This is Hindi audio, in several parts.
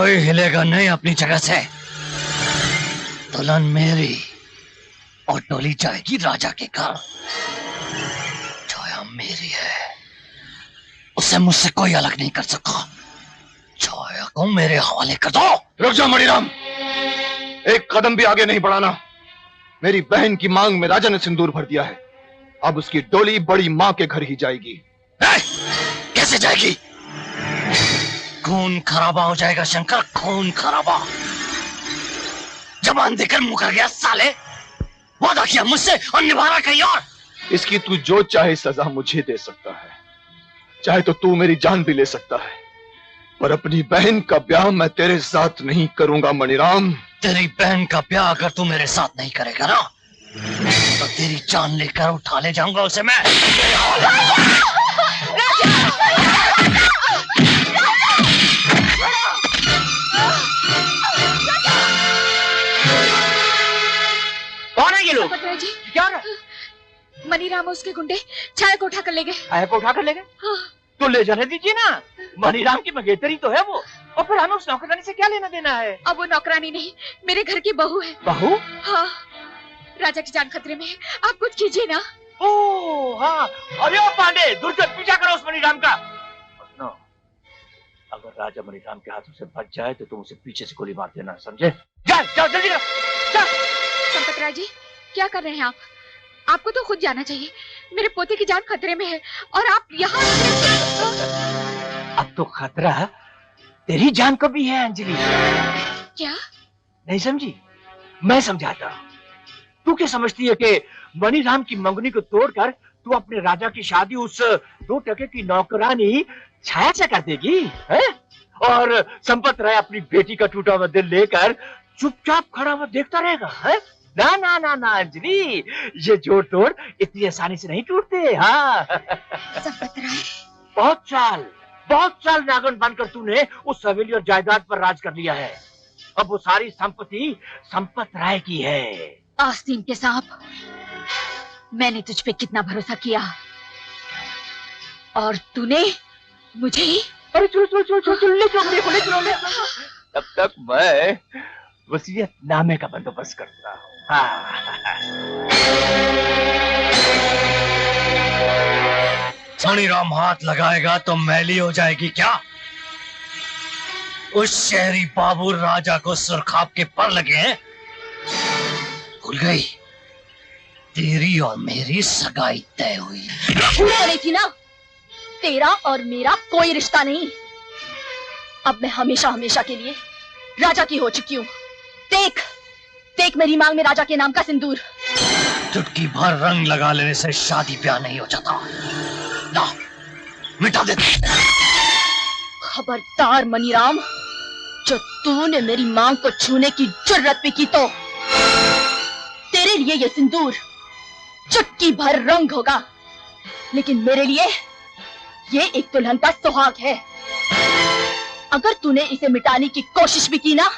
कोई हिलेगा नहीं अपनी जगह से। दुल्हन मेरी और डोली जाएगी राजा के घर। छाया मेरी है, उसे मुझसे कोई अलग नहीं कर सका। छाया को मेरे हवाले कर दो। रुक जा मणिराम, एक कदम भी आगे नहीं बढ़ाना। मेरी बहन की मांग में राजा ने सिंदूर भर दिया है, अब उसकी डोली बड़ी मां के घर ही जाएगी। कैसे जाएगी? खून खराबा हो जाएगा शंकर, खून खराबा। जबान देकर मुकर गया साले। वादा किया मुझसे और निभा रहा कहीं और। इसकी तू जो चाहे सजा मुझे दे सकता है, चाहे तो तू मेरी जान भी ले सकता है, पर अपनी बहन का ब्याह मैं तेरे साथ नहीं करूंगा मणिराम। तेरी बहन का ब्याह अगर तू मेरे साथ नहीं करेगा ना, तो तेरी जान लेकर उठा ले जाऊंगा उसे मैं। कौन है ये लोग? जी क्या रहा? मणिराम और उसके गुंडे छाया को उठा कर ले गए। छाया को उठा कर ले गए? हाँ। तो ले जाने दीजिए ना, मणिराम की मंगेतरी तो है वो, और फिर हमें उस नौकरानी से क्या लेना देना है? अब वो नौकरानी नहीं, मेरे घर की बहू है। बहू? हाँ, राजा की जान खतरे में है, आप कुछ कीजिए ना। ओह हाँ, अरे ओ पांडे, दुर्जन पीछा करो उस मणिराम का। सुनो, अगर राजा मणिराम के हाथों से बच जाए तो तुम उसे पीछे से गोली मार देना, समझे? जा, जाओ जल्दी करो, जा। संपतराय जी, क्या कर रहे हैं आप? आपको तो खुद जाना चाहिए, मेरे पोते की जान खतरे में है और आप यहाँ। अब तो खतरा तेरी जान को भी है अंजलि। क्या? नहीं समझी? मैं समझाता हूँ। तू क्या समझती है कि मणिराम की मंगनी को तोड़कर तू अपने राजा की शादी उस 2 टके की नौकरानी छाया से कर देगी, है? और संपत राय अपनी बेटी का टूटा हुआ दिल लेकर चुपचाप खड़ा हुआ देखता रहेगा, है? ना ना ना ना अंजलि, ये जोड़ तोड़ इतनी आसानी से नहीं टूटते। हाँ संपत राय, बहुत साल नागन बनकर तूने उस हवेली और जायदाद पर राज कर लिया है। अब वो सारी संपत्ति संपत राय की है। आस्तीन के सांप, मैंने तुझ पे कितना भरोसा किया और तूने मुझे ही। अरे चलो चलो चलो चलो चलो, ले चलो ले। तब तक मैं वसीयतनामे का बंदोबस्त करता हूँ। मणिराम हाथ लगाएगा तो मैली हो जाएगी क्या? उस शहरी बाबू राजा को सुरखाब के पर लगे हैं। भूल गई, तेरी और मेरी सगाई तय हुई। भूल पड़ी थी ना, तेरा और मेरा कोई रिश्ता नहीं। अब मैं हमेशा हमेशा के लिए राजा की हो चुकी हूँ। देख देख मेरी मांग में राजा के नाम का सिंदूर। चुटकी भर रंग लगा लेने से शादी ब्याह नहीं हो जाता। ना, मिटा दे। खबरदार मणिराम, जो तूने मेरी मांग को छूने की जुर्रत भी की तो तेरे लिए ये सिंदूर चुटकी भर रंग होगा, लेकिन मेरे लिए ये एक दुल्हन का सुहाग है। अगर तूने इसे मिटाने की कोशिश भी की ना,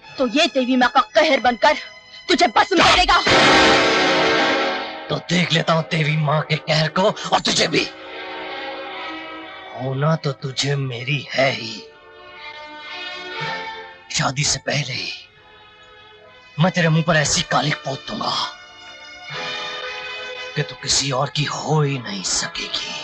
तो ये देवी माँ का कहर बनकर तुझे भस्म कर देगा। तो देख लेता हूँ देवी माँ के कहर को, और तुझे भी। होना तो तुझे मेरी है ही। शादी से पहले ही मैं तेरे मुंह पर ऐसी कालिक पोत दूंगा कि तू किसी और की हो ही नहीं सकेगी।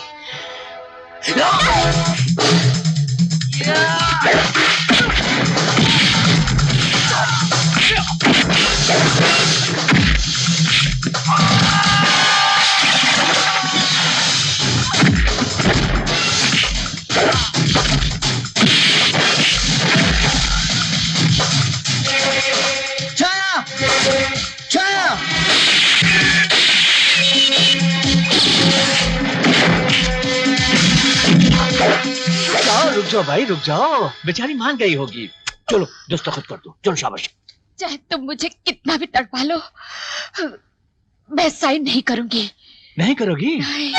रुक जाओ भाई, रुक जाओ, बेचारी मान गई होगी। चलो दस्तखत कर दो, चलो शाबाश। चाहे तुम मुझे कितना भी तड़पा लो, मैं साइन नहीं करूंगी। नहीं करोगी? नहीं।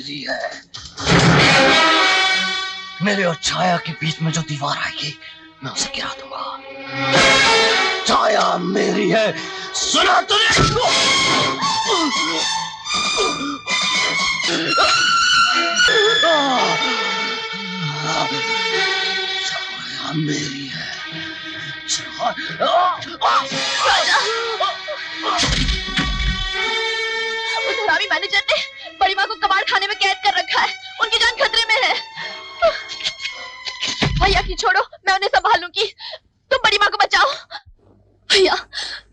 मेरी है। मेरे और छाया के बीच में जो दीवार आएगी मैं उसे गिरा दूंगा। छाया मेरी है, सुना तूने? छाया मेरी है। उस हरामी मैनेजर ने बड़ी माँ को कबाड़ खाने में कैद कर रखा है। उनकी जान खतरे में है। भैया की छोड़ो, मैं उन्हें संभालूंगी। तुम बड़ी माँ को बचाओ। भैया,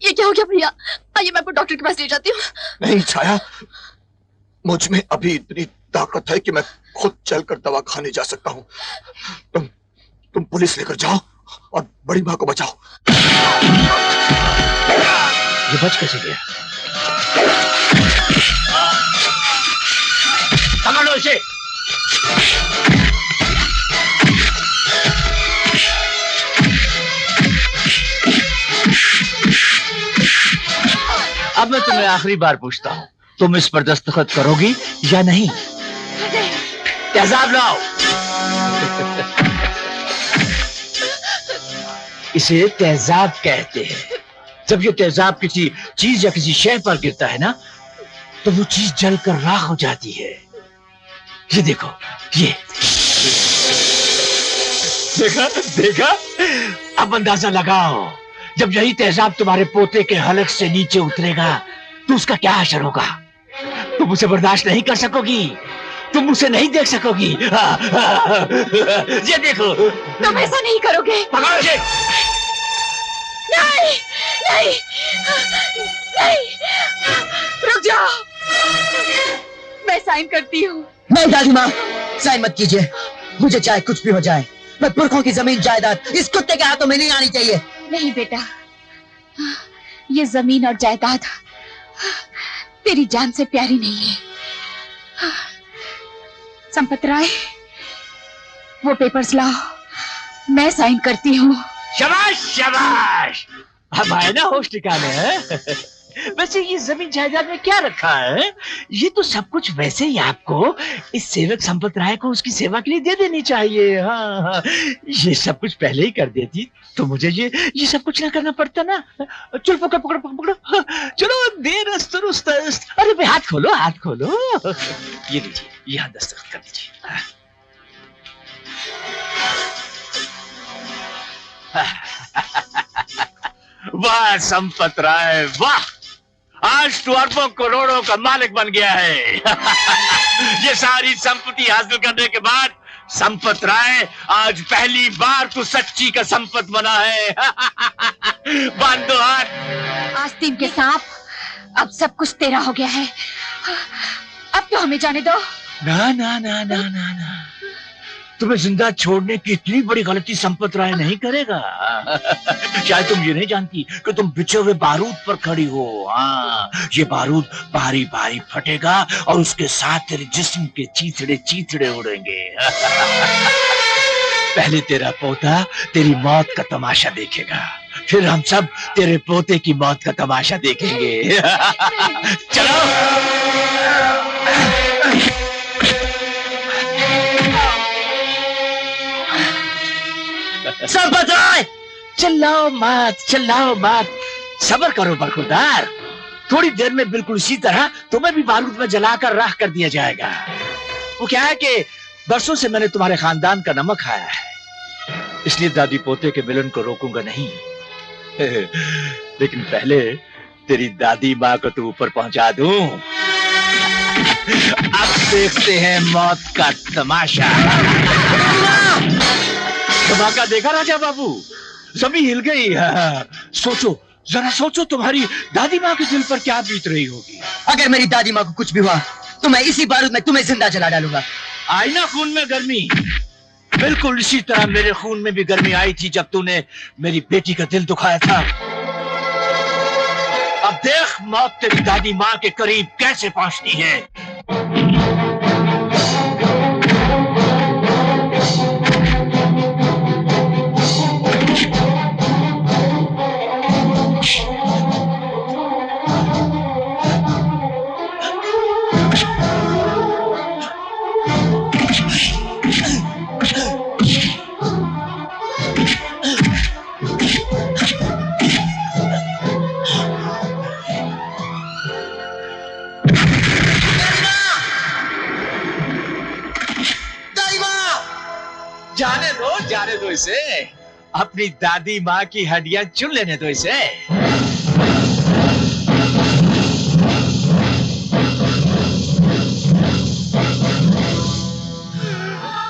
ये क्या हो गया भैया? आइए मैं आपको डॉक्टर के पास ले जाती हूँ। नहीं छाया, मुझ में अभी इतनी ताकत है कि मैं खुद चलकर दवा खाने जा सकता हूँ। तुम पुलिस लेकर जाओ और बड़ी माँ को बचाओ। ये बच कैसे गया? पकड़ो इसे। अब मैं तुम्हें आखिरी बार पूछता हूँ, तुम इस पर दस्तखत करोगी या नहीं? तेजाब लाओ। इसे तेजाब कहते हैं। जब ये तेजाब किसी चीज या किसी शय पर गिरता है ना, तो वो चीज जलकर राख हो जाती है। ये देखो, ये देखा देखा? अब अंदाजा लगाओ, जब यही तेजाब तुम्हारे पोते के हलक से नीचे उतरेगा तो उसका क्या असर होगा? तुम उसे बर्दाश्त नहीं कर सकोगी, तुम उसे नहीं देख सकोगी। ये देखो। तुम ऐसा नहीं करोगे। पकड़ो इसे। नहीं नहीं नहीं, रुक जाओ। मैं साइन करती हूँ। नहीं दादी माँ, साइन मत कीजिए। मुझे चाहे कुछ भी हो जाए, मैं पुरखों की जमीन जायदाद इस कुत्ते के हाथों में नहीं आनी चाहिए। नहीं बेटा, ये जमीन और जायदाद तेरी जान से प्यारी नहीं है। संपत राय, वो पेपर्स लाओ, मैं साइन करती हूँ। शाबाश शाबाश, अब आए ना होश ठिकाने हैं। वैसे ये जमीन जायदाद में क्या रखा है? ये तो सब कुछ वैसे ही आपको, इस सेवक संपत राय को उसकी सेवा के लिए दे देनी चाहिए। हाँ हाँ, ये सब कुछ पहले ही कर देती तो मुझे ये सब कुछ ना करना पड़ता ना। चल पकड़ पकड़ पकड़ो, चलो देर अस्त रुस्त। अरे भाई हाथ खोलो, हाथ खोलो। ये लीजिए, यहाँ दस्तखत कर दीजिए। वाह संपत राय, वाह! आज तू अरबों करोड़ों का मालिक बन गया है। ये सारी संपत्ति हासिल करने के बाद संपत राय, आज पहली बार तू सच्ची का संपत बना है। बांध दो हाथ। आस्तीन के सांप, अब सब कुछ तेरा हो गया है। अब तो हमें जाने दो। ना ना ना ना ना ना, तुम्हें जिंदा छोड़ने की इतनी बड़ी गलती संपत राय नहीं करेगा। शायद तुम ये नहीं जानती कि तुम बिछे हुए बारूद पर खड़ी हो। हाँ, ये बारूद भारी भारी फटेगा और उसके साथ तेरे जिस्म के चीथड़े चीथड़े उड़ेंगे। पहले तेरा पोता तेरी मौत का तमाशा देखेगा, फिर हम सब तेरे पोते की मौत का तमाशा देखेंगे। चलो। संपत राय, चिल्लाओ मत, चिल्लाओ मत, सब्र करो बरखुरदार। थोड़ी देर में बिल्कुल इसी तरह तुम्हें भी बारूद में जलाकर राख कर दिया जाएगा। वो क्या है कि बरसों से मैंने तुम्हारे खानदान का नमक खाया है, इसलिए दादी पोते के मिलन को रोकूंगा नहीं। लेकिन पहले तेरी दादी माँ को तो ऊपर पहुंचा दूं। अब देखते हैं मौत का तमाशा। धमाका देखा राजा बाबू? जमीन हिल गई। सोचो, जरा सोचो, तुम्हारी दादी माँ के दिल पर क्या बीत रही होगी। अगर मेरी दादी माँ को कुछ भी हुआ तो मैं इसी बारूद में तुम्हें जिंदा जला डालूंगा। आई ना खून में गर्मी? बिल्कुल इसी तरह मेरे खून में भी गर्मी आई थी जब तूने मेरी बेटी का दिल दुखाया था। अब देख मौत तेरी दादी माँ के करीब कैसे पहुंचती है। जाने दो इसे। अपनी दादी माँ की हड्डियां चुन लेने दो इसे।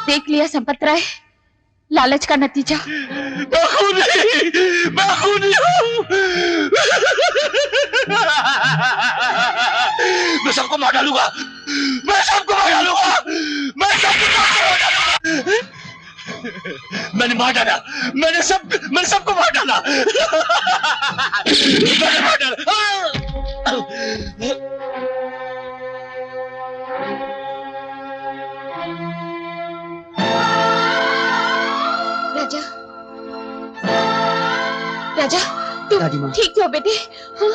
देख लिया संपत राय, लालच का नतीजा। मैं खूनी हूँ। मैं सबको मार डालूंगा, मैं सबको मार डालूंगा। मैंने मार डाला, मैंने सबको मार डाला। मैंने मार डाला। राजा, राजा, तुम दादी माँ। ठीक हो बेटे? हाँ?